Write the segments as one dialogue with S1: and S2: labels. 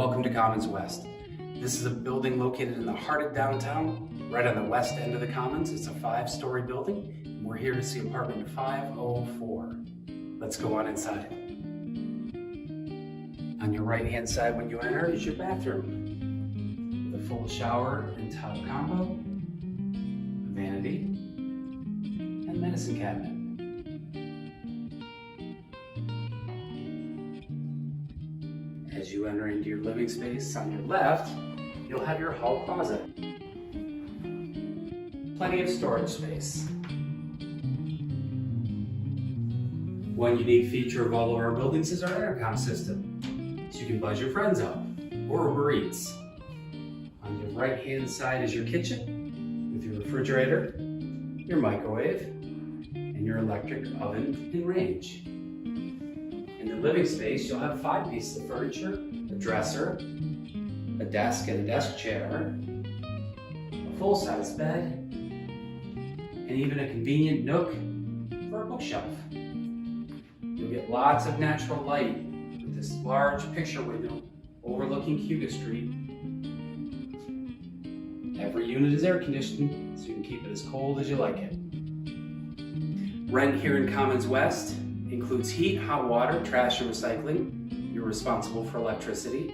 S1: Welcome to Commons West. This is a building located in the heart of downtown, right on the west end of the Commons. It's a 5-story building, and we're here to see apartment 504. Let's go on inside. On your right-hand side when you enter is your bathroom, with a full shower and tub combo, a vanity, and medicine cabinet. As you enter into your living space, on your left, you'll have your hall closet. Plenty of storage space. One unique feature of all of our buildings is our intercom system, so you can buzz your friends up or Uber Eats. On your right-hand side is your kitchen with your refrigerator, your microwave, and your electric oven and range. In the living space, you'll have 5 pieces of furniture, a dresser, a desk and a desk chair, a full-size bed, and even a convenient nook for a bookshelf. You'll get lots of natural light with this large picture window overlooking Hugo Street. Every unit is air conditioned, so you can keep it as cold as you like it. Rent here in Commons West includes heat, hot water, trash, and recycling. You're responsible for electricity.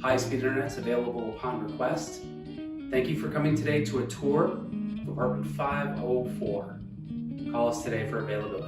S1: High-speed internet's available upon request. Thank you for coming today to a tour of apartment 504. Call us today for availability.